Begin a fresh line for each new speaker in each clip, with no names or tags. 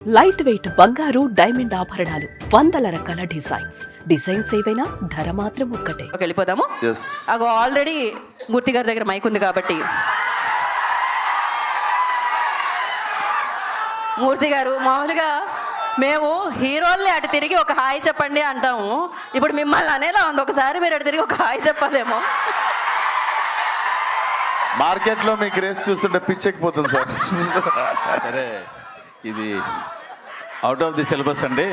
Light weight బంగారు diamond ఆభరణాలు, వందల రకాల డిజైన్స్ ఏవైనా ధర మాత్రం ఒక్కటే.
వెళ్ళిపోదాము. అగో ఆల్రెడీ మూర్తి గారి దగ్గర మైక్ ఉంది కాబట్టి మూర్తి గారు, మామూలుగా మేము హీరోల్ని అటు తిరిగి ఒక హాయ్ చెప్పండి అంటాము, ఇప్పుడు మిమ్మల్ని అనేలా ఉంది, ఒకసారి మీరు అటు తిరిగి ఒక హాయ్ చెప్పాలేమో.
మార్కెట్లో మీ క్రేజ్ చూస్తుంటే పిచ్చెక్కిపోతుంది సార్.
సరే, ఇది అవుట్ ఆఫ్ ది సిలబస్ అండి.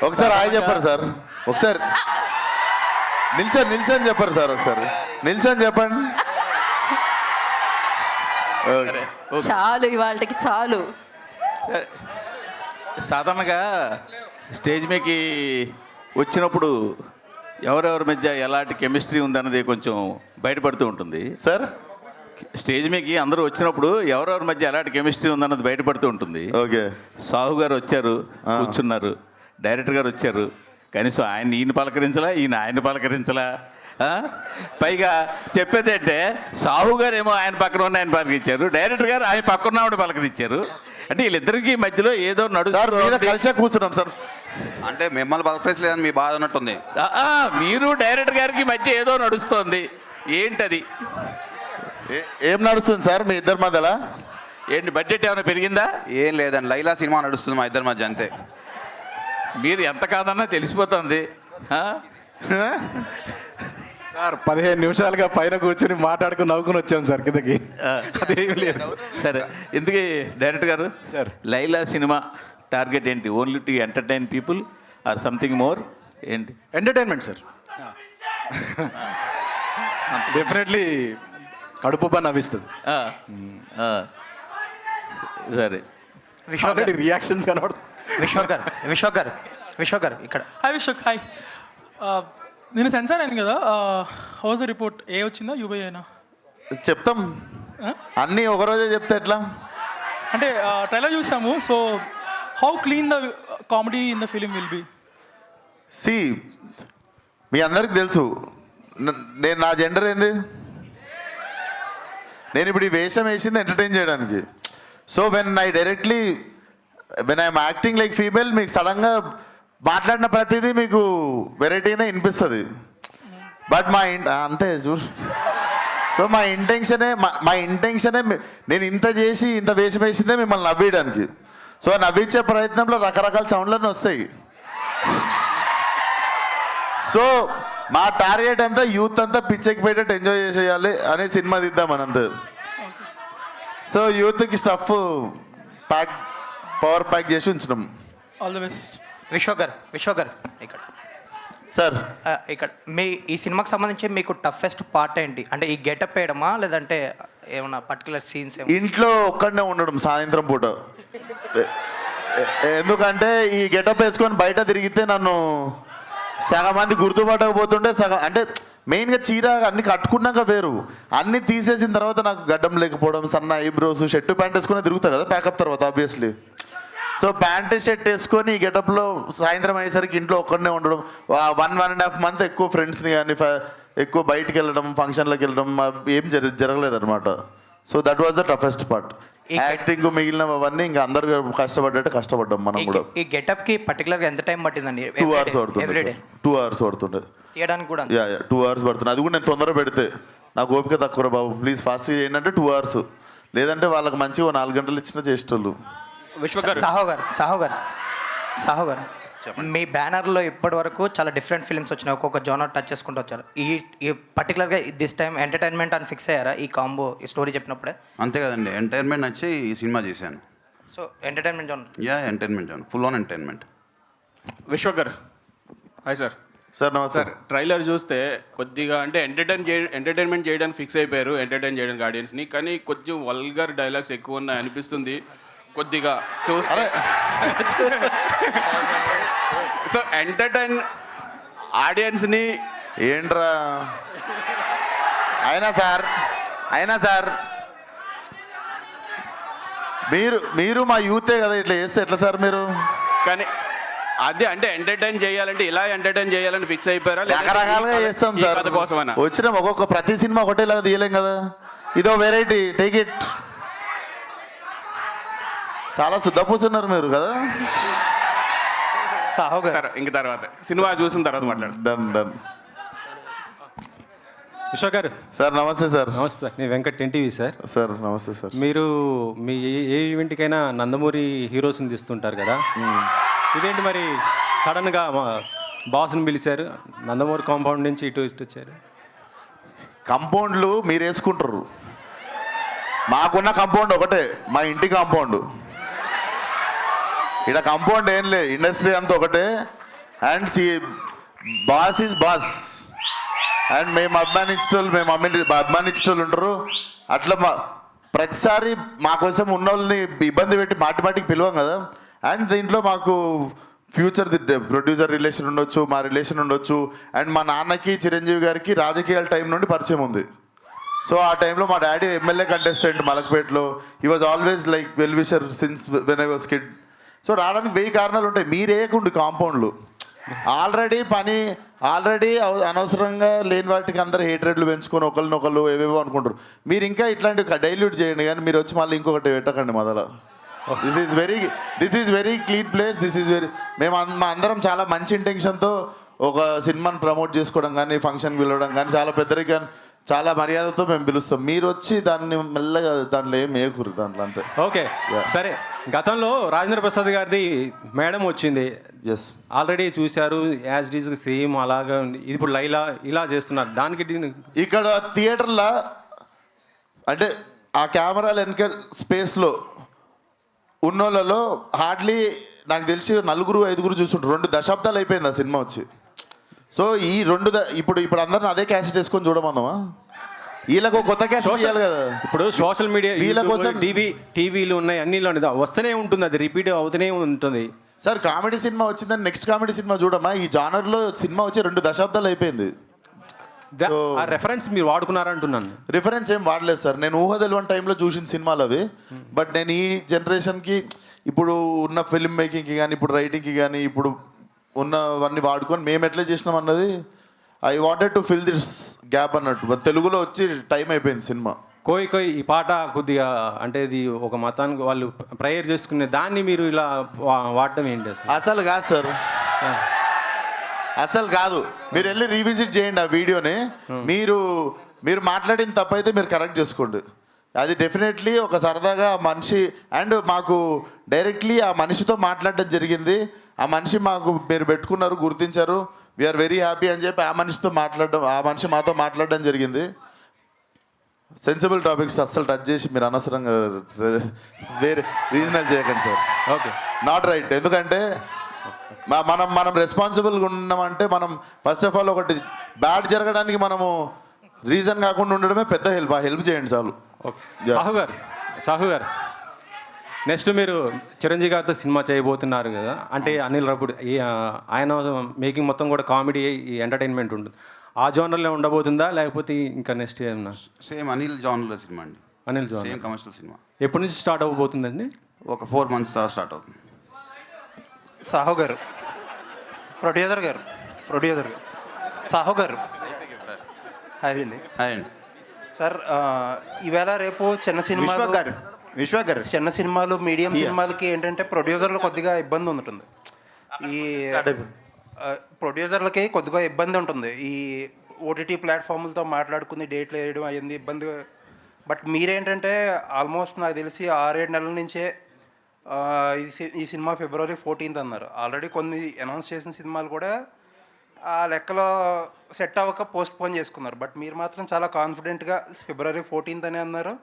ఒకసారి హాయ్ చెప్పారు సార్, ఒకసారి నిల్చొని చెప్పారు సార్, ఒకసారి నిల్చొని చెప్పండి.
చాలు, ఇవాళకి చాలు.
సాధారణంగా స్టేజ్ మీదకి వచ్చినప్పుడు ఎవరెవరి మధ్య ఎలాంటి కెమిస్ట్రీ ఉందన్నది కొంచెం బయటపడుతూ ఉంటుంది
సార్.
స్టేజ్ మీదకి అందరూ వచ్చినప్పుడు ఎవరెవరి మధ్య ఎలాంటి కెమిస్ట్రీ ఉందన్నది బయటపడుతూ ఉంటుంది.
ఓకే,
సాహు గారు వచ్చారు, కూర్చున్నారు. డైరెక్టర్ గారు వచ్చారు, కనీసం ఈయన పలకరించలా, ఆయన పలకరించలా. పైగా చెప్పేది అంటే సాహు గారు ఏమో ఆయన పక్కన ఉన్న ఆయన పలకరించారు, డైరెక్టర్ గారు ఆయన పక్కన ఆవిడ పలకరించారు. అంటే వీళ్ళిద్దరికి మధ్యలో ఏదో నడుస్తారు.
కలిసే కూర్చున్నాం సార్.
అంటే మిమ్మల్ని పలకరించలేదని మీ బాధ ఉన్నట్టుంది.
మీరు డైరెక్టర్ గారికి మధ్య ఏదో నడుస్తోంది, ఏంటది?
ఏం నడుస్తుంది సార్ మీ ఇద్దరి మధ్యలో?
ఏంటి, బడ్జెట్ ఏమైనా పెరిగిందా?
ఏం లేదండి, లైలా సినిమా నడుస్తుంది మా ఇద్దరి మధ్య, అంతే.
మీరు ఎంత కాదన్నా తెలిసిపోతుంది.
సార్ 15 నిమిషాలుగా పైన కూర్చొని మాట్లాడుకుని నవ్వుకుని వచ్చాను సార్ కిందకి. అదేమి లేదు.
సరే, ఎందుకు డైరెక్టర్ గారు
సార్,
లైలా సినిమా టార్గెట్ ఏంటి? Only to entertain people or something more? ఏంటి?
Entertainment sir. డెఫినెట్లీ కడుపు పని నవ్విస్తుంది.
సరే,
రియాక్షన్స్ కనబడుతుంది.
విశ్వక్ గారు ఇక్కడ.
Hi Vishwak, hi. నేను సెన్సార్ అయింది కదా, హౌస్ రిపోర్ట్ ఏ వచ్చిందా యూబై అయినా?
చెప్తాం, అన్నీ ఒకరోజే చెప్తే ఎట్లా?
అంటే ట్రైలర్ చూసాము, so how clean the comedy in the film will be?
See, మీ అందరికి తెలుసు నేను నా జెండర్ ఏంది. నేను ఇప్పుడు ఈ వేషం వేసింది ఎంటర్టైన్ చేయడానికి. So when I'm acting like female, మీకు సడన్గా మాట్లాడిన ప్రతిదీ మీకు వెరైటీనే వినిపిస్తుంది. బట్ అంతే చూడు. సో మా ఇంటెన్షనే నేను ఇంత చేసి ఇంత వేషం వేసిందే మిమ్మల్ని నవ్వేయడానికి. సో నవ్వించే ప్రయత్నంలో రకరకాల సౌండ్లన్నీ వస్తాయి. సో మా టార్గెట్ అంతా యూత్ అంతా పిచ్చెక్కిపోయేటట్టు ఎంజాయ్ చేసేయాలి అనే సినిమా తీద్దాం మనంతా. సో యూత్కి స్టఫ్ పవర్ ప్యాక్ చేసి ఉంచినాం.
All the best.
విశ్వక్ గారు ఇక్కడ.
సార్,
ఇక్కడ ఈ సినిమాకి సంబంధించి మీకు టఫెస్ట్ పార్ట్ ఏంటి? అంటే ఈ గెటప్ వేయడమా, లేదంటే ఏమన్నా పర్టికులర్ సీన్స్?
ఇంట్లో ఒక్కడనే ఉండడం సాయంత్రం పూట. ఎందుకంటే ఈ గెటప్ వేసుకొని బయట తిరిగితే నన్ను సగం మంది గుర్తుపట్టకపోతుంటే, సగం అంటే మెయిన్గా చీర అన్ని కట్టుకున్నాక వేరు, అన్నీ తీసేసిన తర్వాత నాకు గడ్డం లేకపోవడం, సన్న ఐబ్రోస్, షర్టు ప్యాంట్ వేసుకుని తిరుగుతా కదా ప్యాకప్ తర్వాత ఆబ్వియస్లీ. సో ప్యాంట్ షర్ట్ వేసుకొని ఈ గెటప్లో సాయంత్రం అయ్యేసరికి ఇంట్లో ఒక్కడనే ఉండడం, 1.5 months ఎక్కువ ఫ్రెండ్స్ని కానీ ఎక్కువ బయటికి వెళ్ళడం, ఫంక్షన్లకు వెళ్ళడం ఏం జరగలేదు అనమాట. So that was the toughest part. Acting మిగిలినవన్నీ ఇంకా అందరు కష్టపడ్డట్టు కష్టపడ్డాం మనం కూడా.
ఈ గెటప్ కి పర్టికులర్ గా ఎంత టైం పట్టిందండి?
2 hours పడుతుంది. 2 hours పడుతుండే
తీయడానికి కూడా.
2 hours పడుతుంది. అది కూడా నేను తొందరగా పెడితే నాకు ఓపిక తక్కువ బాబు, ప్లీజ్ ఫాస్ట్గా ఏంటంటే 2 hours, లేదంటే వాళ్ళకి మంచిగా 4 గంటలు ఇచ్చినా చేసేటోళ్ళు.
సాహో గారు, మీ బ్యానర్లో ఇప్పటి వరకు చాలా డిఫరెంట్ ఫిల్మ్స్ వచ్చినాయి, ఒక్కొక్క జోనర్ టచ్ చేసుకుంటూ వచ్చారు. ఈ పర్టికులర్గా దిస్ టైం ఎంటర్టైన్మెంట్ అని ఫిక్స్ అయ్యారా ఈ కాంబో, ఈ స్టోరీ చెప్పినప్పుడే?
అంతే కదండి, ఎంటర్టైన్మెంట్ నచ్చి ఈ సినిమా చేశాను.
So entertainment genre.
Entertainment zone, full on entertainment.
Vishwak గారు, హాయ్ సార్.
సార్ నమస్తే
సార్, ట్రైలర్ చూస్తే కొద్దిగా అంటే ఎంటర్టైన్మెంట్ చేయడానికి ఫిక్స్ అయిపోయారు, ఎంటర్టైన్ చేయడానికి ఆడియన్స్ని, కానీ కొంచెం వల్గర్ డైలాగ్స్ ఎక్కువ ఉన్నాయి అనిపిస్తుంది కొద్దిగా చూస్తే. సో ఎంటర్టైన్ ఆడియన్స్ని
ఏంట్రా అయినా సార్ మీరు మా యూతే కదా, ఇట్లా చేస్తే ఎట్లా సార్ మీరు?
కానీ అదే అంటే ఎంటర్టైన్ చేయాలంటే ఇలా ఎంటర్టైన్ చేయాలని ఫిక్స్ అయిపోయారా?
రకరకాలుగా చేస్తాం సార్,
కోసమన్నా
వచ్చిన ప్రతి సినిమా ఒకటేలాగా తీయలేం కదా, ఇదో వెరైటీ, టేక్ ఇట్. చాలా శుద్ధపూసున్నారు మీరు కదా.
సాహు గారు
ఇంక తర్వాత సినిమా చూసిన తర్వాత మాట్లాడు.
Done done.
విశ్వ గారు
సార్ నమస్తే సార్.
నమస్తే సార్, నేను వెంకట్ ఎన్టీవీ సార్.
సార్ నమస్తే సార్.
మీరు మీ ఏ ఈవెంట్కైనా నందమూరి హీరోస్ని తీస్తుంటారు కదా, ఇదేంటి మరి సడన్గా మా బాస్ని పిలిచారు, నందమూరి కాంపౌండ్ నుంచి ఇటు వచ్చారు?
కంపౌండ్లు మీరు వేసుకుంటారు, మాకున్న కాంపౌండ్ ఒకటే, మా ఇంటి కాంపౌండ్. ఇక్కడ కాంపౌండ్ ఏం లేదు, ఇండస్ట్రీ అంతా ఒకటే. And boss is boss. And మేము అభిమానించేటోళ్ళు ఉంటారు. అట్లా ప్రతిసారి మా కోసం ఉన్న వాళ్ళని ఇబ్బంది పెట్టి మాటికి పిలవం కదా. అండ్ దీంట్లో మాకు ఫ్యూచర్ ప్రొడ్యూసర్ రిలేషన్ ఉండొచ్చు, మా రిలేషన్ ఉండొచ్చు. అండ్ మా నాన్నకి చిరంజీవి గారికి రాజకీయాల టైం నుండి పరిచయం ఉంది. సో ఆ టైంలో మా డాడీ ఎమ్మెల్యే కంటెస్టెంట్ మలక్పేటలో. He was always like well wisher since when I was kid. So రావడానికి 1000 కారణాలు ఉంటాయి. మీరేకుండి కాంపౌండ్లు ఆల్రెడీ అనవసరంగా లేని వాటికి అందరు హేట్రేట్లు పెంచుకొని ఒకరినొకరు ఏవేవో అనుకుంటారు. మీరు ఇంకా ఇట్లాంటివి డైల్యూట్ చేయండి, కానీ మీరు వచ్చి మళ్ళీ ఇంకొకటి పెట్టకండి మొదల. This is very clean place. మా అందరం చాలా మంచి ఇంటెన్షన్తో ఒక సినిమాని ప్రమోట్ చేసుకోవడం కానీ, ఫంక్షన్కి పిలవడం కానీ, చాలా పెద్దరిగా చాలా మర్యాదతో మేము పిలుస్తాం. మీరు వచ్చి దాన్ని మెల్లగా దాంట్లో ఏం వేయకూరు దాంట్లో అంతే.
ఓకే సరే, గతంలో రాజేంద్ర ప్రసాద్ గారిది మేడం వచ్చింది,
ఎస్
ఆల్రెడీ చూశారు, యాజ్ డీజ్ సేమ్ అలాగా ఉంది. ఇప్పుడు లైలా ఇలా చేస్తున్నారు. దానికి
ఇక్కడ థియేటర్లో అంటే ఆ కెమెరాలు వెనక స్పేస్లో ఉన్నోళ్ళలో హార్డ్లీ నాకు తెలిసి 4-5 చూస్తుంటారు. 2 దశాబ్దాలు అయిపోయింది ఆ సినిమా వచ్చి. సో ఈ 2 ఇప్పుడు అందరిని అదే క్యాసెట్ వేసుకొని చూడమందామా? వీళ్ళకు కొత్త క్యాసెట్ చేయాలి కదా.
ఇప్పుడు సోషల్ మీడియా
వీళ్ళ కోసం
టీవీలు ఉన్నాయి, అన్నిలో వస్తూనే ఉంటుంది, అది రిపీట్ అవుతూనే ఉంటుంది.
సార్ కామెడీ సినిమా వచ్చిందని నెక్స్ట్ కామెడీ సినిమా చూడమా? ఈ జానర్లో సినిమా వచ్చి 2 దశాబ్దాలు అయిపోయింది.
ఆ రెఫరెన్స్ మీరు వాడుకున్నారంటున్నాను.
రిఫరెన్స్ ఏం వాడలేదు సార్. నేను ఊహ తెలియని టైంలో చూసిన సినిమాలు అవి. బట్ నేను ఈ జనరేషన్కి ఇప్పుడు ఉన్న ఫిల్మ్ మేకింగ్కి కానీ, ఇప్పుడు రైటింగ్కి కానీ, ఇప్పుడు ఉన్నవన్నీ వాడుకొని మేము ఎట్లా చేసినాం అన్నది I wanted to fill this gap అన్నట్టు. తెలుగులో వచ్చి టైం అయిపోయింది సినిమా.
కోయి ఈ పాట కొద్దిగా అంటే ఇది ఒక మతానికి వాళ్ళు ప్రేయర్ చేసుకునే దాన్ని మీరు ఇలా వాడటం ఏంటి
అసలు కాదు సార్, అసలు కాదు. మీరు వెళ్ళి రీవిజిట్ చేయండి ఆ వీడియోని. మీరు మాట్లాడిన తప్పైతే మీరు కరెక్ట్ చేసుకోండి. అది డెఫినెట్లీ ఒక సరదాగా మనిషి. అండ్ మాకు డైరెక్ట్లీ ఆ మనిషితో మాట్లాడడం జరిగింది. ఆ మనిషి మాకు మీరు పెట్టుకున్నారు, గుర్తించారు, వీఆర్ వెరీ హ్యాపీ అని చెప్పి ఆ మనిషి మాతో మాట్లాడడం జరిగింది. సెన్సిబుల్ టాపిక్స్ అస్సలు టచ్ చేసి మీరు అనవసరంగా వేరే రీజనల్ చేయకండి సార్.
Okay,
not right. ఎందుకంటే మనం రెస్పాన్సిబుల్గా ఉన్నామంటే మనం ఫస్ట్ ఆఫ్ ఆల్ ఒకటి బ్యాడ్ జరగడానికి మనము రీజన్ కాకుండా ఉండడమే పెద్ద హెల్ప్. ఆ హెల్ప్ చేయండి చాలు.
ఓకే సాహు గారు నెక్స్ట్ మీరు చిరంజీవి గారితో సినిమా చేయబోతున్నారు కదా, అంటే అనిల్ రావిపూడి ఆయన మేకింగ్ మొత్తం కూడా కామెడీ ఎంటర్టైన్మెంట్ ఉంటుంది. ఆ జోనర్లో ఉండబోతుందా లేకపోతే ఇంకా నెక్స్ట్ ఏమన్నా?
సేమ్ అనిల్ జానర్లో సినిమా అండి.
Anil genre
same commercial cinema.
ఎప్పటి నుంచి స్టార్ట్ అవ్వబోతుందండి?
ఒక 4 months తర్వాత స్టార్ట్ అవుతుంది.
సాహు గారు ప్రొడ్యూసర్ సాహు గారు హాయ్ అండి.
హాయ్ అండి
సార్, ఈవేళ రేపు చిన్న సినిమాలు మీడియం సినిమాలకి ఏంటంటే ప్రొడ్యూసర్లు కొద్దిగా ఇబ్బంది ఉంటుంది. ఈ ప్రొడ్యూసర్లకి కొద్దిగా ఇబ్బంది ఉంటుంది. ఈ ఓటీటీ ప్లాట్ఫామ్లతో మాట్లాడుకుని డేట్లు వేయడం అయ్యింది ఇబ్బంది. బట్ మీరేంటంటే ఆల్మోస్ట్ నాకు తెలిసి 6-7 నెలల నుంచే ఈ సినిమా February 14th అన్నారు. ఆల్రెడీ కొన్ని అనౌన్స్ చేసిన సినిమాలు కూడా ఆ లెక్కలో సెట్ అవ్వక పోస్ట్ పోన్ చేసుకున్నారు. బట్ మీరు మాత్రం చాలా కాన్ఫిడెంట్గా February 14th అని అన్నారు.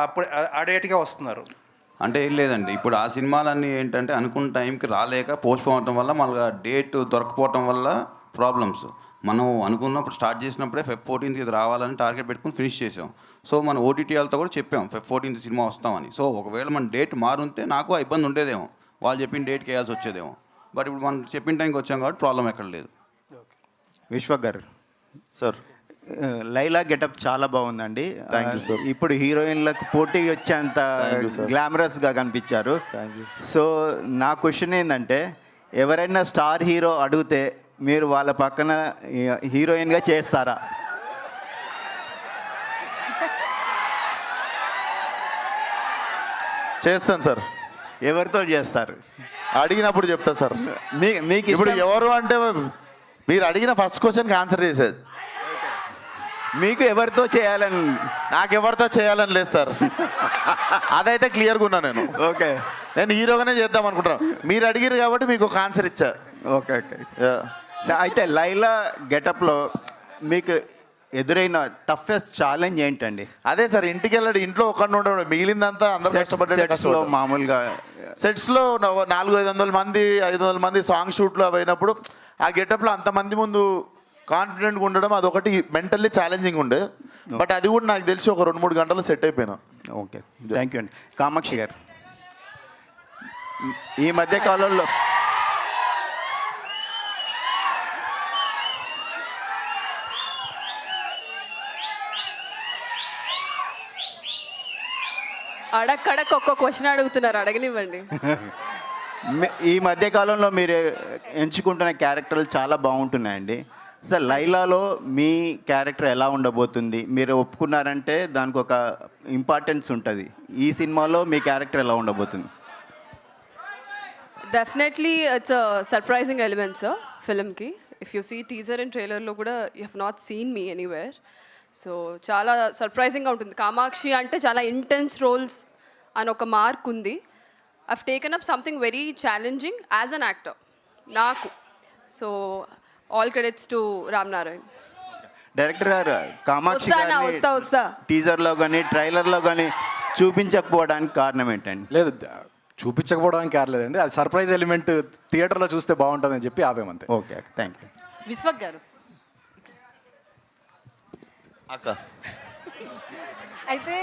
అప్పుడు ఆ డేట్గా వస్తున్నారు.
అంటే ఏం లేదండి, ఇప్పుడు ఆ సినిమాలన్నీ ఏంటంటే అనుకున్న టైంకి రాలేక పోస్ట్ పోవటం వల్ల మళ్ళీ డేట్ దొరకపోవటం వల్ల ప్రాబ్లమ్స్. మనం అనుకున్నప్పుడు స్టార్ట్ చేసినప్పుడే Feb 14th ఇది రావాలని టార్గెట్ పెట్టుకుని ఫినిష్ చేసాం. సో మన ఓటీటీ వాళ్ళతో కూడా చెప్పాం Feb 14th సినిమా వస్తామని. సో ఒకవేళ మన డేట్ మారుంటే నాకు ఇబ్బంది ఉండేదేమో, వాళ్ళు చెప్పిన డేట్కి వేయాల్సి వచ్చేదేమో. బట్ ఇప్పుడు మనం చెప్పిన టైంకి వచ్చాం కాబట్టి ప్రాబ్లం ఎక్కడ లేదు.
విశ్వ గారు
సార్,
లైలా గెటప్ చాలా బాగుందండి. ఇప్పుడు హీరోయిన్లకు పోటీ వచ్చేంత గ్లామరస్గా కనిపించారు. సో నా క్వశ్చన్ ఏంటంటే, ఎవరైనా స్టార్ హీరో అడిగితే మీరు వాళ్ళ పక్కన హీరోయిన్గా చేస్తారా?
చేస్తాను సార్.
ఎవరితో చేస్తారు?
అడిగినప్పుడు చెప్తా సార్.
మీకు
ఇప్పుడు ఎవరు అంటే మీరు అడిగిన ఫస్ట్ క్వశ్చన్కి ఆన్సర్ చేసేది.
మీకు ఎవరితో చేయాలని?
నాకెవరితో చేయాలని లేదు సార్. అదైతే క్లియర్గా ఉన్నా నేను.
ఓకే,
నేను హీరోగానే చేద్దాం అనుకుంటున్నాను. మీరు అడిగారు కాబట్టి మీకు ఒక ఆన్సర్ ఇచ్చా.
Okay okay. అయితే లైలా గెటప్లో మీకు ఎదురైన టఫెస్ట్ ఛాలెంజ్ ఏంటండి?
అదే సార్, ఇంటికి వెళ్ళాడు, ఇంట్లో ఒక్కడిని ఉండడు, మిగిలిందంతా అందరూ కష్టపడ్డాడు.
మామూలుగా
సెట్స్లో 400-500 మంది 500 మంది సాంగ్ షూట్లు అవి అయినప్పుడు ఆ గెటప్లో అంతమంది ముందు కాన్ఫిడెంట్గా ఉండడం అదొకటి మెంటల్లీ ఛాలెంజింగ్ ఉండే. బట్ అది కూడా నాకు తెలిసి ఒక 2-3 గంటలు సెట్ అయిపోయినా.
ఓకే, థ్యాంక్ యూ అండి. కామాక్షి గారు, ఈ మధ్య కాలంలో
అడక్కడక్ ఒక్క క్వశ్చన్ అడుగుతున్నారు, అడగనివ్వండి.
ఈ మధ్య కాలంలో మీరు ఎంచుకుంటున్న క్యారెక్టర్లు చాలా బాగుంటున్నాయండి. సార్, లైలాలో మీ క్యారెక్టర్ ఎలా ఉండబోతుంది? మీరు ఒప్పుకున్నారంటే దానికి ఒక ఇంపార్టెన్స్ ఉంటుంది. ఈ సినిమాలో మీ క్యారెక్టర్ ఎలా ఉండబోతుంది?
డెఫినెట్లీ ఇట్స్ సర్ప్రైజింగ్ ఎలిమెంట్స్ ఫిల్మ్కి. If you see teaser and ట్రైలర్లో కూడా you have not seen me anywhere. So చాలా సర్ప్రైజింగ్గా ఉంటుంది. కామాక్షి అంటే చాలా ఇంటెన్స్ రోల్స్ అని ఒక మార్క్ ఉంది. I've taken up something very challenging as an actor నాకు. So all credits to Ram Narayan.
Director గారు, కామాక్షి
వస్తా
టీజర్లో కానీ ట్రైలర్లో కానీ చూపించకపోవడానికి కారణం ఏంటండి?
లేదు, చూపించకపోవడానికి కారలేదండి, అది సర్ప్రైజ్ ఎలిమెంట్ థియేటర్లో చూస్తే బాగుంటుందని చెప్పి ఆపేమంతే.
Okay, thank you.
విశ్వక్ గారు,
అక్క
అయితే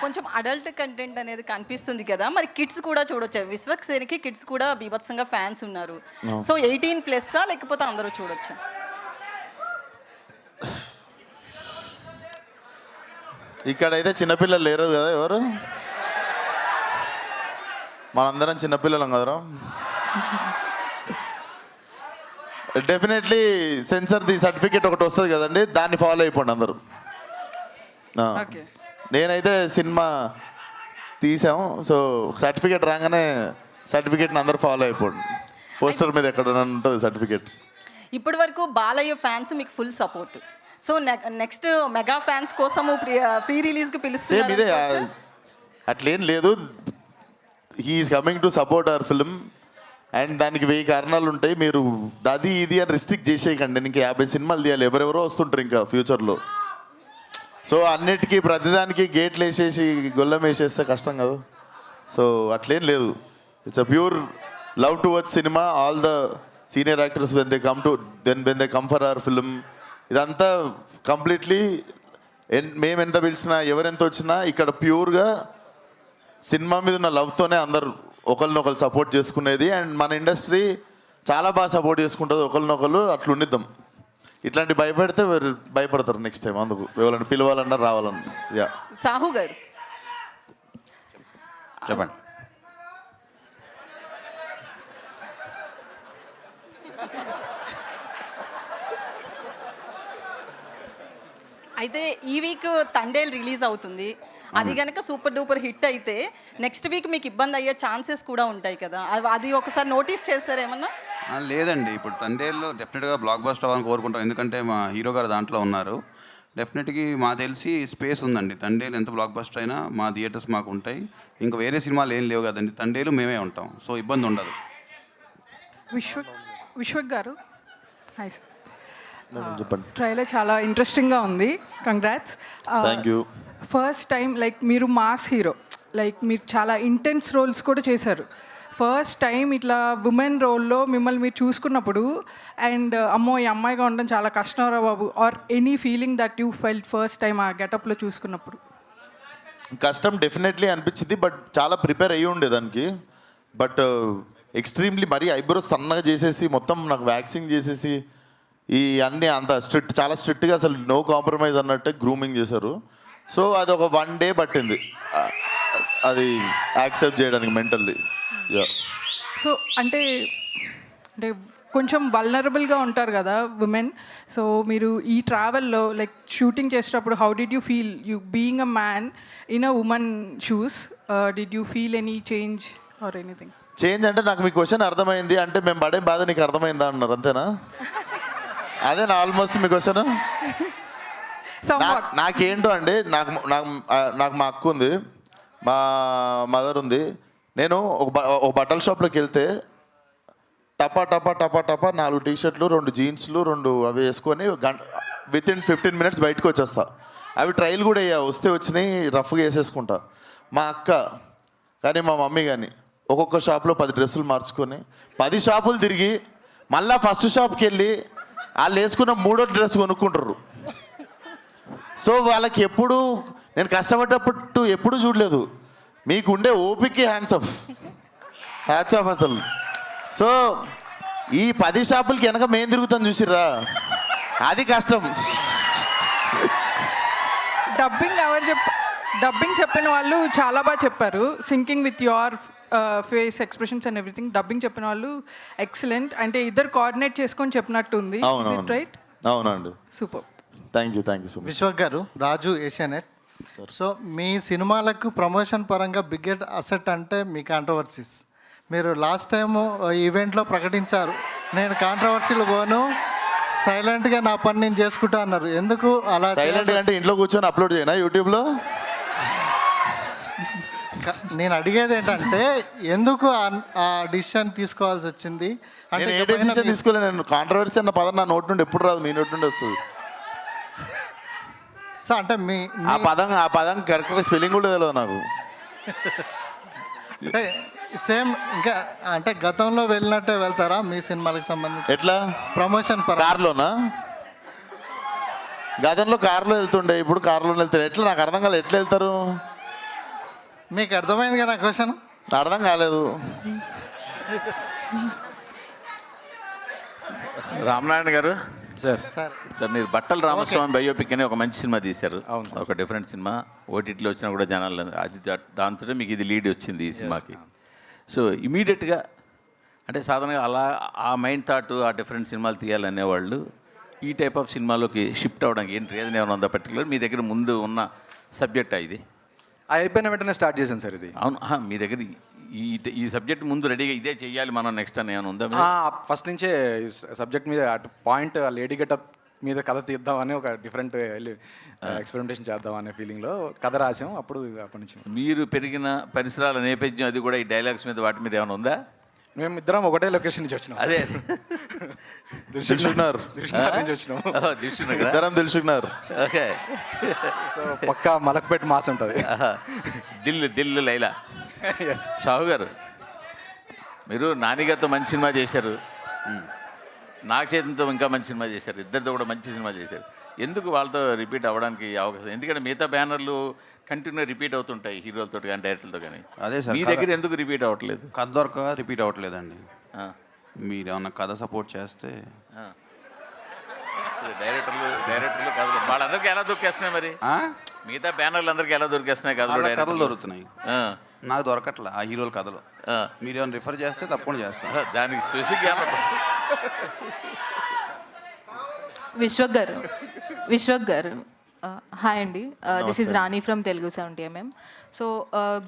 కొంచెం అడల్ట్ కంటెంట్ అనేది కనిపిస్తుంది కదా, మరి కిడ్స్ కూడా చూడొచ్చు. విశ్వక్ సేన్కి కిడ్స్ కూడా బీభత్సంగా ఫ్యాన్స్ ఉన్నారు. సో 18+ లేకపోతే అందరూ చూడొచ్చా?
ఇక్కడైతే చిన్నపిల్లలు లేరు కదా, ఎవరు? మనందరం చిన్నపిల్లలం కదరా. డెఫినెట్లీ సెన్సర్ది సర్టిఫికేట్ ఒకటి వస్తుంది కదండి, దాన్ని ఫాలో అయిపోండి అందరూ. నేనైతే సినిమా తీసాము, సో సర్టిఫికేట్ రాగానే సర్టిఫికేట్ని అందరూ ఫాలో అయిపోండి. పోస్టర్ మీద ఎక్కడ ఉంటుంది సర్టిఫికేట్.
ఇప్పటి వరకు బాలయ్య ఫ్యాన్స్ మీకు full support. So next mega fans కోసము ప్రీ రిలీజ్కి
సేమ్
పిలుస్తున్నారు.
ఇదే, అట్లేం లేదు. He's coming to support our film and దానికి 1000 కారణాలు ఉంటాయి. మీరు అది ఇది అని రిస్ట్రిక్ట్ చేసేయకండి. ఇంకా 50 సినిమాలు తీయాలి, ఎవరెవరో వస్తుంటారు ఇంకా ఫ్యూచర్లో. సో అన్నిటికీ ప్రతిదానికి గేట్లు వేసేసి గొల్లం వేసేస్తే కష్టం కదా. సో అట్లేం లేదు. It's a pure love towards cinema. All the senior actors when they come for hour film, ఇదంతా కంప్లీట్లీ మేము ఎంత పిలిచినా ఎవరెంత వచ్చినా ఇక్కడ ప్యూర్గా సినిమా మీద ఉన్న లవ్తోనే అందరు ఒకరినొకరు సపోర్ట్ చేసుకునేది. అండ్ మన ఇండస్ట్రీ చాలా బాగా సపోర్ట్ చేసుకుంటుంది ఒకరినొకరు. అట్లా ఉండిద్దాం. ఇట్లాంటి భయపెడితే భయపడతారు నెక్స్ట్ టైం. అందుకు ఎవరైనా పిలవాలన్నా రావాలన్నా. యా,
సాహు గారు
చెప్పండి.
అయితే ఈ వీక్ తండేల్ రిలీజ్ అవుతుంది. అది కనుక సూపర్ డూపర్ హిట్ అయితే నెక్స్ట్ వీక్ మీకు ఇబ్బంది అయ్యే ఛాన్సెస్ కూడా ఉంటాయి కదా, అది ఒకసారి నోటీస్ చేస్తారేమన్నా?
లేదండి, ఇప్పుడు తండేల్లో డెఫినెట్గా బ్లాక్ బస్టర్ అవ్వాలని కోరుకుంటాం. ఎందుకంటే మా హీరో గారు దాంట్లో ఉన్నారు. డెఫినెట్గా మాకు తెలిసి స్పేస్ ఉందండి. తండేలు ఎంత బ్లాక్ బస్టర్ అయినా మా థియేటర్స్ మాకు ఉంటాయి. ఇంకా వేరే సినిమాలు ఏం లేవు కదండి, తండేలు మేమే ఉంటాం. సో ఇబ్బంది ఉండదు.
విశ్వక్ గారు, హాయ్ సార్.
చెప్పండి.
ట్రైలర్ చాలా ఇంట్రెస్టింగ్గా ఉంది, congrats.
Thank you.
First time like మీరు మాస్ హీరో, లైక్ మీరు చాలా ఇంటెన్స్ రోల్స్ కూడా చేశారు. ఫస్ట్ టైం ఇట్లా ఉమెన్ రోల్లో మిమ్మల్ని మీరు చూసుకున్నప్పుడు అండ్ అమ్మో ఈ అమ్మాయిగా ఉండడం చాలా కష్టంరా బాబు, are any feeling that you felt first time ఆ గెటప్లో చూసుకున్నప్పుడు?
కష్టం డెఫినెట్లీ అనిపించింది, బట్ చాలా ప్రిపేర్ అయ్యి ఉండే దానికి. బట్ ఎక్స్ట్రీమ్లీ మరీ ఐబ్రోస్ సన్నగా చేసేసి మొత్తం నాకు వ్యాక్సింగ్ చేసేసి ఈ అన్నీ అంత చాలా స్ట్రిక్ట్గా అసలు నో కాంప్రమైజ్ అన్నట్టే గ్రూమింగ్ చేశారు. సో అది ఒక 1 day పట్టింది అది యాక్సెప్ట్ చేయడానికి మెంటల్లీ.
సో అంటే కొంచెం వల్నరబుల్గా ఉంటారు కదా ఉమెన్. సో మీరు ఈ ట్రావెల్లో లైక్ షూటింగ్ చేసేటప్పుడు how did you feel you being a man in a women shoes? Did you feel any change or anything?
Change అంటే నాకు మీ క్వశ్చన్ అర్థమైంది అంటే మేము పడే బాధ నీకు అర్థమైందా అన్నారు అంతేనా? అదేనా ఆల్మోస్ట్ మీ క్వశ్చన్? నాకేంటో అండి, నాకు నాకు నాకు మా అక్క ఉంది, మా మదర్ ఉంది. నేను ఒక బట్టల షాప్లోకి వెళ్తే టపా టపా టపా టపా 4 టీ-షర్ట్లు 2 జీన్స్లు 2 అవి వేసుకొని విత్ ఇన్ 15 minutes బయటకు వచ్చేస్తా. అవి ట్రైల్ కూడా వస్తే వచ్చినాయి, రఫ్గా వేసేసుకుంటా. మా అక్క కానీ మా మమ్మీ కానీ ఒక్కొక్క షాప్లో 10 డ్రెస్సులు మార్చుకొని 10 షాపులు తిరిగి మళ్ళీ ఫస్ట్ షాప్కి వెళ్ళి వాళ్ళు వేసుకున్న 3వ డ్రెస్ కొనుక్కుంటారు. సో వాళ్ళకి ఎప్పుడు నేను కష్టపడ్డప్పుడు ఎప్పుడు చూడలేదు. మీకు ఉండే ఓపిక హ్యాండ్స్ ఆఫ్ అసలు. సో ఈ 10 షాపులకి వెనక మేము తిరుగుతాం చూసిర్రా, అది కష్టం.
డబ్బింగ్ చెప్పిన వాళ్ళు చాలా బాగా చెప్పారు. Sinking with your face expressions and everything. Dubbing చెప్పిన వాళ్ళు ఎక్సలెంట్. అంటే ఇద్దరు కోఆర్డినేట్ చేసుకొని చెప్పినట్టు ఉంది. రైట్?
అవునండి.
Super.
Thank you so much.
Vishwak గారు, రాజు ఏషియానెట్. సో మీ సినిమాలకు ప్రమోషన్ పరంగా బిగ్గెస్ట్ అసెట్ అంటే మీ కాంట్రవర్సీస్. మీరు లాస్ట్ టైము ఈవెంట్లో ప్రకటించారు, నేను కాంట్రవర్సీలు పోను, సైలెంట్గా నా పని నేను చేసుకుంటా అన్నారు. ఎందుకు అలా?
సైలెంట్గా అంటే ఇంట్లో కూర్చొని అప్లోడ్ చేయనా యూట్యూబ్లో?
నేను అడిగేది ఏంటంటే ఎందుకు ఆ డిసిషన్ తీసుకోవాల్సి వచ్చింది?
నేను ఏ డిసిషన్ తీసుకోలేదు. నేను కాంట్రవర్సీ అన్న పదం నా నోటి నుండి ఎప్పుడు రాదు, మీ నోటి నుండి వస్తుంది.
సో అంటే
ఆ పదం కరెక్ట్గా స్పెల్లింగ్ కూడా తెలియదు నాకు.
అంటే సేమ్ ఇంకా అంటే గతంలో వెళ్ళినట్టే వెళ్తారా మీ సినిమాలకు సంబంధించి?
ఎట్లా
ప్రమోషన్
కార్లోనా? గతంలో కార్లో వెళ్తుండే, ఇప్పుడు కార్లో వెళ్తారు. ఎట్లా నాకు అర్థం కాలేదు. ఎట్లా వెళ్తారు?
మీకు అర్థమైంది కదా క్వశ్చన్?
అర్థం కాలేదు.
రామనారాయణ గారు
సార్
సార్ మీరు బట్టల రామస్వామి బయోపిక్ అని ఒక మంచి సినిమా తీశారు. ఒక డిఫరెంట్ సినిమా. ఓటీటీలో వచ్చినా కూడా జనాలు అది దాంతో మీకు ఇది లీడ్ వచ్చింది ఈ సినిమాకి. సో ఇమీడియట్గా అంటే సాధారణంగా అలా ఆ మైండ్ థాట్ ఆ డిఫరెంట్ సినిమాలు తీయాలనేవాళ్ళు ఈ టైప్ ఆఫ్ సినిమాలోకి షిఫ్ట్ అవ్వడానికి ఏంటి రీజన్ ఏమైనా ఉందా పర్టికులర్? మీ దగ్గర ముందు ఉన్న సబ్జెక్టా ఇది?
అయిపోయిన వెంటనే స్టార్ట్ చేశాను సార్ ఇది.
అవును, మీ దగ్గర ఈ సబ్జెక్ట్ ముందు రెడీగా ఇదే చెయ్యాలి మనం నెక్స్ట్ అని ఏమైనా ఉందా?
ఫస్ట్ నుంచే సబ్జెక్ట్ మీద అటు పాయింట్ లేడీ గెటప్ మీద కథ తీద్దామని ఒక డిఫరెంట్ ఎక్స్పెరిమెంటేషన్ చేద్దాం అనే ఫీలింగ్లో కథ రాసాం. అప్పటి నుంచి
మీరు పెరిగిన పరిసరాల నేపథ్యం అది కూడా ఈ డైలాగ్స్ మీద వాటి మీద ఏమైనా ఉందా?
మేము ఇద్దరం ఒకటే లొకేషన్ నుంచి వచ్చినాం.
అదే
దిల్సుఖ్నగర్
నుంచి వచ్చినాం.
దిల్సుఖ్నగర్.
ఓకే.
సో పక్కా మలక్పేట్ మాస్ ఉంటుంది.
దిల్లు లైలా. షాహు గారు, మీరు నానిగారితో మంచి సినిమా చేశారు, నాగ చైతన్యతో ఇంకా మంచి సినిమా చేశారు, ఇద్దరితో కూడా మంచి సినిమా చేశారు. ఎందుకు వాళ్ళతో రిపీట్ అవ్వడానికి అవకాశం? ఎందుకంటే మిగతా బ్యానర్లు కంటిన్యూ రిపీట్ అవుతుంటాయి హీరోలతో కానీ డైరెక్టర్లతో కానీ.
అదే సార్,
మీ దగ్గర ఎందుకు రిపీట్ అవ్వట్లేదు?
కథ దొరక రిపీట్ అవ్వట్లేదండి. మీరు ఏమన్నా కథ సపోర్ట్ చేస్తే
డైరెక్టర్లు కథలు వాళ్ళందరికీ ఎలా దొరికేస్తున్నాయి మరి? మిగతా బ్యానర్లు అందరికీ ఎలా దొరికేస్తున్నాయి
కథలు దొరుకుతున్నాయి, నాకు దొరకట్లే ఆ హీరోల కథలు. మీరు ఏమైనా రిఫర్ చేస్తే తప్పకుండా చేస్తాను.
దానికి
విశ్వక్ గారు హాయ్ అండి. This is Rani from Telugu 70mm. So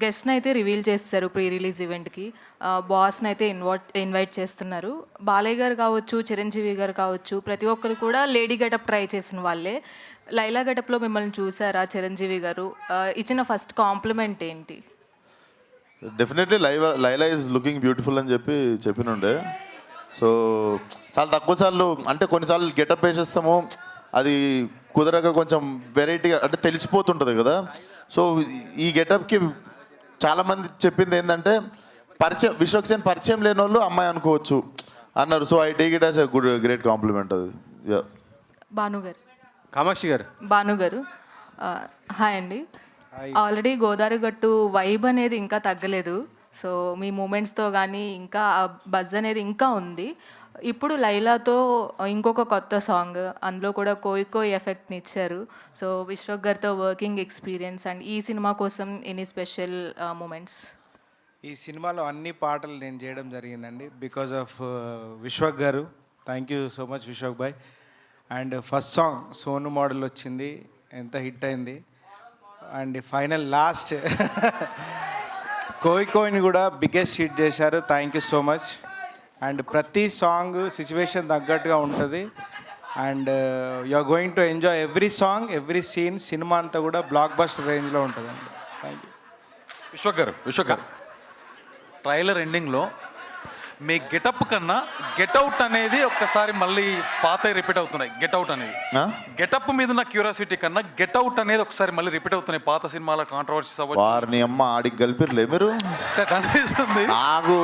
గెస్ట్ని అయితే రివీల్ చేస్తారు ప్రీ రిలీజ్ ఈవెంట్కి. బాస్ని అయితే ఇన్వైట్ చేస్తున్నారు. బాలయ్య గారు కావచ్చు, చిరంజీవి గారు కావచ్చు, ప్రతి ఒక్కరు కూడా లేడీ గెటప్ ట్రై చేసిన వాళ్ళే. లైలా గెటప్లో మిమ్మల్ని చూసారా చిరంజీవి గారు? ఇచ్చిన ఫస్ట్ కాంప్లిమెంట్ ఏంటి?
Definitely Laila is looking beautiful అని చెప్పినుండే. సో చాలా తక్కువ సార్లు అంటే కొన్నిసార్లు గెటప్ వేసేస్తాము, అది కుదరక కొంచెం వెరైటీగా అంటే తెలిసిపోతుంటుంది కదా. సో ఈ గెటప్కి చాలామంది చెప్పింది ఏంటంటే విశ్వక్ సేన్ పరిచయం లేని వాళ్ళు అమ్మాయి అనుకోవచ్చు అన్నారు. So I take it as a great compliment. అది
భానుగారు,
కామాక్షి గారు,
భానుగారు హాయ్ అండి. ఆల్రెడీ గోదావరి గట్టు వైబ్ అనేది ఇంకా తగ్గలేదు. సో మీ మూమెంట్స్తో కానీ ఇంకా బజ్ అనేది ఇంకా ఉంది. ఇప్పుడు లైలాతో ఇంకొక కొత్త సాంగ్, అందులో కూడా కోయి ఎఫెక్ట్ని ఇచ్చారు. సో విశ్వక్ గారితో వర్కింగ్ ఎక్స్పీరియన్స్ అండ్ ఈ సినిమా కోసం ఎనీ స్పెషల్ మూమెంట్స్?
ఈ సినిమాలో అన్ని పాటలు నేను చేయడం జరిగిందండి because of Vishwak garu. Thank you so much Vishwak బాయ్. And first song Sonu model వచ్చింది, ఎంత హిట్ అయింది. అండ్ ఫైనల్ లాస్ట్ కోయిని కూడా బిగ్గెస్ట్ షీట్ చేశారు. Thank you so much. And ప్రతి సాంగ్ సిచ్యువేషన్ తగ్గట్టుగా ఉంటుంది. And you are going to enjoy every song, every scene. సినిమా అంతా కూడా బ్లాక్ బస్టర్ రేంజ్లో ఉంటుందండి. Thank you.
విశ్వక్ గారు ట్రైలర్ ఎండింగ్లో మీ గెటప్ కన్నా గెట్అవుట్ అనేది ఒక్కసారి మళ్ళీ పాత రిపీట్ అవుతున్నాయి. గెట్అవుట్ అనేది గెటప్ మీద ఉన్న క్యూరియాసిటీ కన్నా గెట్అవుట్ అనేది ఒకసారి మళ్ళీ రిపీట్ అవుతున్నాయి. పాత సినిమాల కాంట్రవర్సీస్ అవ్వచ్చు.
వారిని అమ్మ ఆడికి కలిపిర్లే మీరు.
కనిపిస్తుంది
నాకు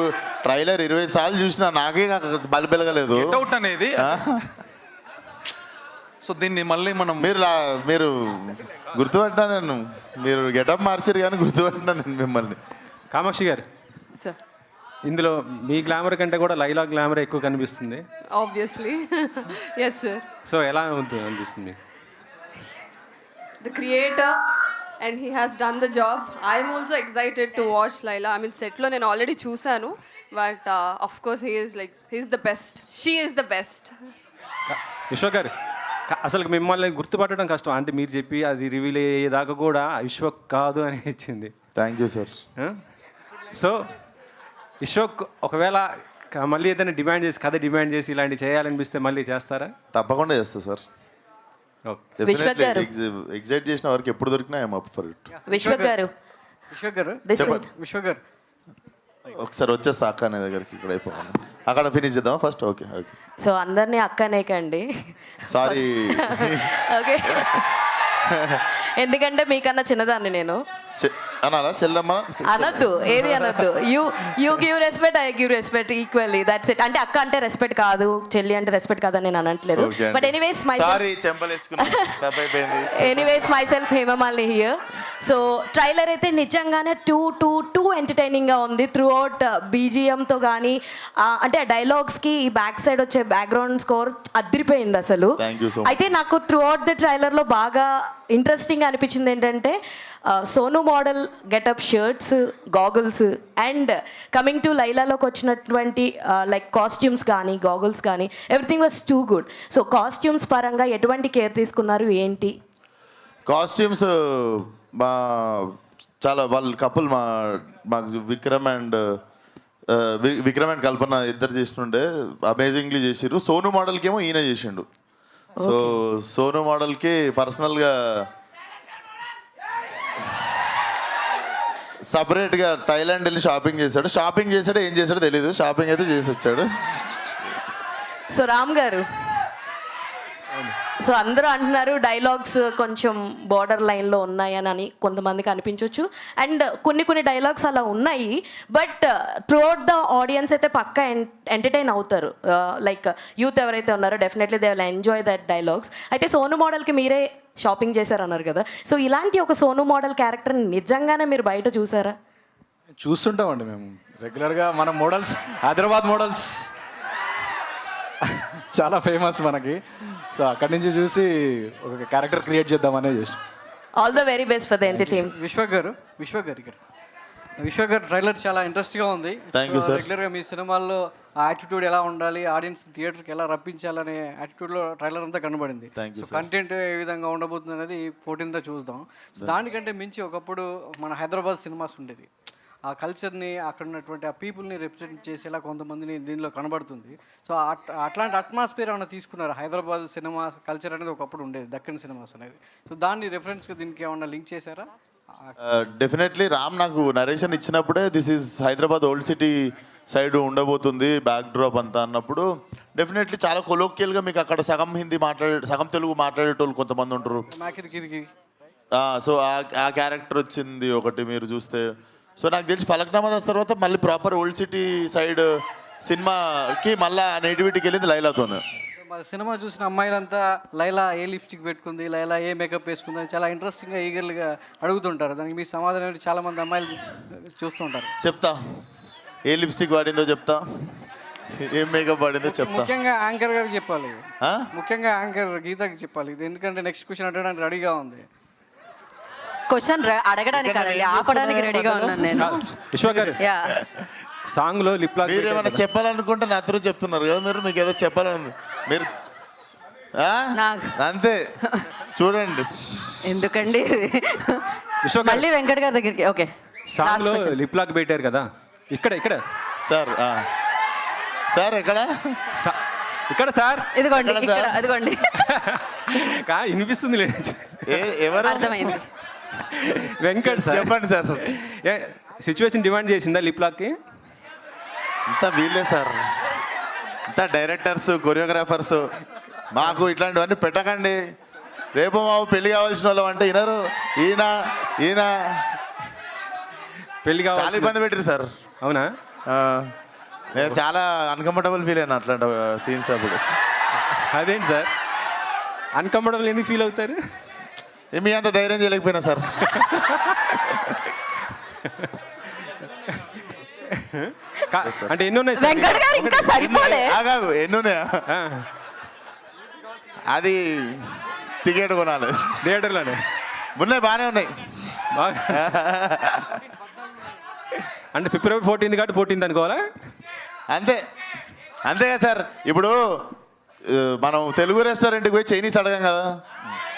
ట్రైలర్ 20 సార్లు చూసినా నాకే బలిపెలగలేదు.
గెట్అవుట్ అనేది సో దీన్ని మళ్ళీ మనం
మీరు గుర్తుపట్టినా నేను. మీరు గెటప్ మార్చారు కానీ గుర్తుపట్టినా నేను మిమ్మల్ని.
కామాక్షి గారు
సార్,
ఇందులో మీ గ్లామర్ కంటే కూడా లైలా గ్లామర్ ఎక్కువ కనిపిస్తుంది.
Obviously yes sir.
సో ఎలా ఉంటుంది అనిపిస్తుంది?
The creator and he has done the job. I'm also excited to watch Laila. I mean సెట్లో నేను ఆల్రెడీ చూశాను, but of course he's the best. She is the best.
Vishwak garu అసలు మిమ్మల్ని గుర్తుపట్టడం కష్టం. అంటే మీరు చెప్పి అది రివీల్ అయ్యేదాకా కూడా విశ్వక్ కాదు అని ఇచ్చింది.
Thank you sir.
So Vishwak ఒకవేళ మళ్ళీ ఏదైనా కథ డిమాండ్ చేసి ఇలాంటివి చేయాలనిపిస్తే మళ్ళీ చేస్తారా?
తప్పకుండా చేస్తా సార్. ఎగ్జైట్ చేసిన వారికి ఎప్పుడు దొరికినా I'm up for it.
Vishwak గారు
ఒకసారి వచ్చేస్తా అక్క అనే దగ్గరికి. ఇక్కడ అయిపోవాలి, అక్కడ ఫినిష్ చేద్దాం ఫస్ట్. Okay okay.
సో అందరినీ అక్కనేకండి.
సారీ.
ఓకే, ఎందుకంటే మీకన్నా చిన్నదాన్ని నేను.
అనాలా చెల్లమ్మ?
అనొద్దు, ఏది అనొద్దు. You give respect, I give respect equally. That's it. అంటే అక్క అంటే రెస్పెక్ట్ కాదు, చెల్లి అంటే రెస్పెక్ట్ కాదని నేను అనట్లేదు. But anyways my self Hema Malini here. So trailer అయితే నిజంగానే టూ ఎంటర్టైనింగ్గా ఉంది. త్రూ అవుట్ బీజిఎంతో కానీ అంటే ఆ డైలాగ్స్కి ఈ బ్యాక్ సైడ్ వచ్చే బ్యాక్గ్రౌండ్ స్కోర్ అదిరిపోయింది అసలు. అయితే నాకు త్రూ అవుట్ ది ట్రైలర్లో బాగా ఇంట్రెస్టింగ్ అనిపించింది ఏంటంటే Sonu model getup, shirts, goggles and coming to లైలాలోకి వచ్చినటువంటి లైక్ కాస్ట్యూమ్స్ కానీ గాగుల్స్ కానీ everything was too good. So costumes పరంగా ఎటువంటి కేర్ తీసుకున్నారు ఏంటి?
కాస్ట్యూమ్స్ చాలా వాళ్ళ కపుల్ మాకు విక్రమ్ అండ్ కల్పన ఇద్దరు చేస్తుండే అమేజింగ్లీ చేసిర్రు. సోను మోడల్కి ఏమో ఈయన చేసిండు. సో సోను మోడల్కి పర్సనల్గా సపరేట్గా థైలాండ్ వెళ్ళి షాపింగ్ చేశాడు. ఏం చేశాడో తెలీదు. షాపింగ్ అయితే చేసి వచ్చాడు.
సో రామ్ గారు, సో అందరూ అంటున్నారు డైలాగ్స్ కొంచెం బార్డర్ లైన్లో ఉన్నాయని కొంతమందికి అనిపించవచ్చు. అండ్ కొన్ని డైలాగ్స్ అలా ఉన్నాయి, బట్ త్రూఅవుట్ ద ఆడియన్స్ అయితే పక్కా ఎంటర్టైన్ అవుతారు. లైక్ యూత్ ఎవరైతే ఉన్నారో definitely they will enjoy that dialogues. అయితే సోను మోడల్కి మీరే షాపింగ్ చేశారన్నారు కదా, సో ఇలాంటి ఒక సోను మోడల్ క్యారెక్టర్ని నిజంగానే మీరు బయట చూసారా?
చూస్తుంటామండి మేము రెగ్యులర్గా. మన మోడల్స్ హైదరాబాద్ మోడల్స్ చాలా ఫేమస్ మనకి. సో అక్కడి నుంచి చూసి ఒక క్యారెక్టర్ క్రియేట్ చేద్దామనే చేస్తాం.
All the very best for the entertainment.
Vishwak గారు ట్రైలర్ చాలా ఇంట్రెస్ట్గా ఉంది. రెగ్యులర్గా మీ సినిమాల్లో ఆ యాటిట్యూడ్ ఎలా ఉండాలి, ఆడియన్స్ థియేటర్కి ఎలా రప్పించాలనే యాటిట్యూడ్లో ట్రైలర్ అంతా కనబడింది. సో కంటెంట్ ఏ విధంగా ఉండబోతుంది అనేది 14th చూద్దాం. సో దానికంటే మించి ఒకప్పుడు మన హైదరాబాద్ సినిమాస్ ఉండేది. ఆ కల్చర్ని, అక్కడ ఉన్నటువంటి ఆ పీపుల్ని రిప్రజెంట్ చేసేలా కొంతమందిని దీనిలో కనబడుతుంది. సో అట్లాంటి అట్మాస్ఫియర్ ఏమైనా తీసుకున్నారు? హైదరాబాద్ సినిమా కల్చర్ అనేది ఒకప్పుడు ఉండేది, దక్కన్ సినిమాస్ అనేది. సో దాన్ని రెఫరెన్స్గా దీనికి ఏమన్నా లింక్ చేశారా?
డెఫినెట్లీ రామ్ నాకు నరేషన్ ఇచ్చినప్పుడే this is Hyderabad old city side ఉండబోతుంది బ్యాక్ డ్రాప్ అంతా అన్నప్పుడు డెఫినెట్లీ చాలా కొలోక్యల్గా మీకు అక్కడ సగం హిందీ సగం తెలుగు మాట్లాడేటోళ్ళు కొంతమంది ఉంటారు. సో ఆ క్యారెక్టర్ వచ్చింది ఒకటి మీరు చూస్తే. సో నాకు తెలిసి ఫలక్నామా దాస్ తర్వాత మళ్ళీ ప్రాపర్ ఓల్డ్ సిటీ సైడ్ సినిమాకి మళ్ళీ నేటివిటీకి వెళ్ళింది లైలాతోనే.
సినిమా చూసిన అమ్మాయిలంతా లైలా ఏ లిప్స్టిక్ పెట్టుకుంది, లైలా ఏ మేకప్ వేసుకుంది అని చాలా ఇంట్రెస్టింగ్గా ఈగర్గా అడుగుతుంటారు. దానికి మీ సమాధానం చాలా మంది అమ్మాయిలు చూస్తుంటారు.
చెప్తా, ఏ లిప్స్టిక్ వాడిందో చెప్తా, ఏం మేకప్ వాడిందో చెప్తా.
ముఖ్యంగా యాంకర్ గారికి చెప్పాలి, ముఖ్యంగా యాంకర్ గీతకి చెప్పాలి. ఎందుకంటే నెక్స్ట్ క్వశ్చన్ అడగడానికి రెడీగా ఉంది.
క్వశ్చన్ అడగడానికి కాదండి, ఆపడానికి రెడీగా ఉన్నాను నేను.
విశ్వక్ గారు సాంగ్లో లిప్ లాక్
మీరు ఏమైనా చెప్పాలనుకుంటే నా అతను చెప్తున్నారు కదా, మీరు మీకు ఏదో చెప్పాలని మీరు అంతే చూడండి.
ఎందుకండి మళ్ళీ వెంకట్ గారి దగ్గరికి? ఓకే
సాంగ్లో లిప్ లాక్ పెట్టారు కదా, ఇక్కడ
సార్ సార్ ఎక్కడ
ఇక్కడ సార్
ఇదిగోండి
ఎక్కడ
ఇక్కడ
సార్?
అదిగోండి
వినిపిస్తుంది
ఎవరు
అర్థమైంది.
వెంకట్ సార్
చెప్పండి సార్.
సిచ్యువేషన్ డిమాండ్ చేసిందా లిప్ లాక్కి?
అంతా వీళ్ళే సార్, అంతా డైరెక్టర్స్ కొరియోగ్రాఫర్స్. మాకు ఇట్లాంటివన్నీ పెట్టకండి. రేపు మాకు పెళ్లి కావాల్సిన వాళ్ళం అంటే వినరు. ఈయన
పెళ్లి
చాలా
కావాలి
ఇబ్బంది పెట్టారు సార్.
అవునా?
నేను చాలా అన్కంఫర్టబుల్ ఫీల్ అయినా అట్లాంటి సీన్స్ అప్పుడు.
అదేంటి సార్ అన్కంఫర్టబుల్ ఎందుకు ఫీల్ అవుతారు?
మీ అంత ధైర్యం చేయలేకపోయినా సార్.
అంటే ఎన్ని ఉన్నాయి సార్?
వెంకట్ గారు ఇంకా సరిపోలే.
ఆగాగు, ఎన్ని ఉన్నాయా? అది టికెట్ కొనాలి
థియేటర్లోనే.
ఉన్నాయి, బాగానే ఉన్నాయి.
అంటే ఫిబ్రవరి 14 కాబట్టి 14 అనుకోవాలా?
అంతే కదా సార్. ఇప్పుడు మనం తెలుగు రెస్టారెంట్కి పోయి చైనీస్ అడగం కదా.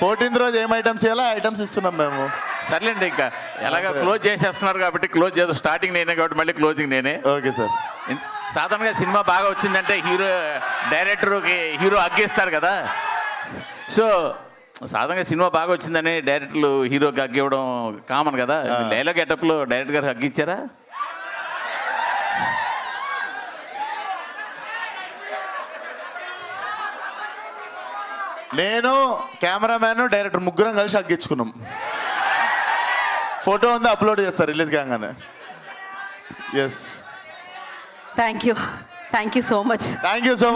14th రోజు ఏం ఐటమ్స్ ఇవ్వాలో ఐటమ్స్ ఇస్తున్నాం మేము.
సర్లేండి, ఇంకా ఎలాగ క్లోజ్ చేసేస్తున్నారు కాబట్టి క్లోజ్ చేద్దాం. స్టార్టింగ్ నేనే కాబట్టి మళ్ళీ క్లోజింగ్ నేనే.
Okay sir.
సాధారణంగా సినిమా బాగా వచ్చిందంటే డైరెక్టర్కి హీరో అగ్గిస్తారు కదా. సో సాధారణంగా సినిమా బాగా వచ్చిందని డైరెక్టర్లు హీరోకి అగ్గివ్వడం కామన్ కదా. డైలాగ్ గెటప్లో డైరెక్టర్ గారు అగ్గిచ్చారా?
నేను కెమెరామ్యాన్ డైరెక్టర్ ముగ్గురం కలిసి అగ్గించుకున్నాం. ఫోటో ఉంది, అప్లోడ్ చేస్తారు రిలీజ్ కాగానే. Yes,
thank you so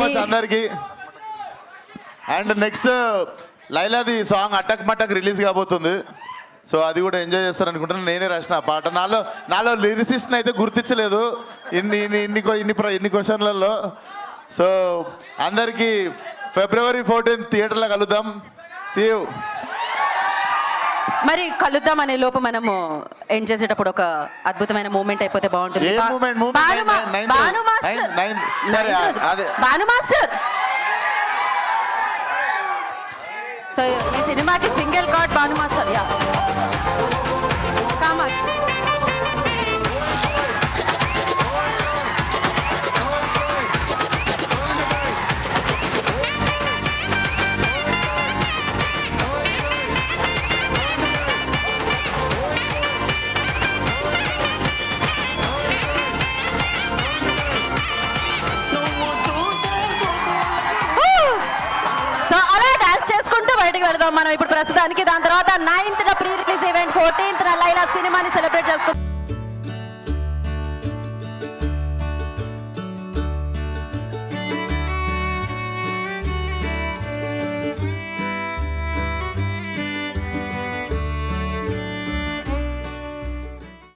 much
అందరికీ. అండ్ నెక్స్ట్ లైలాది సాంగ్ అటక్ మటక్ రిలీజ్ కాబోతుంది. సో అది కూడా ఎంజాయ్ చేస్తారు అనుకుంటున్నాను. నేనే రాసిన ఆ పాట. నాలో లిరిసిస్ట్ని అయితే గుర్తించలేదు ఇన్ని క్వశ్చన్లలో. సో అందరికీ February 14th థియేటర్లో కలుద్దాం. See you.
మరి కలుద్దాం అనే లోపు మనము ఎండ్ చేసేటప్పుడు ఒక అద్భుతమైన మూమెంట్ అయిపోతే బాగుంటుంది.
ఏ మూమెంట్?
భాను మాస్టర్. సో ఈ సినిమాకి single card Bhanu master. Yeah Kamakshi. బయటకు వెళదాం మనం ఇప్పుడు ప్రస్తుతానికి. దాని తర్వాత 9th pre release event, 14th Laila సినిమాని సెలబ్రేట్ చేసుకుంటాం.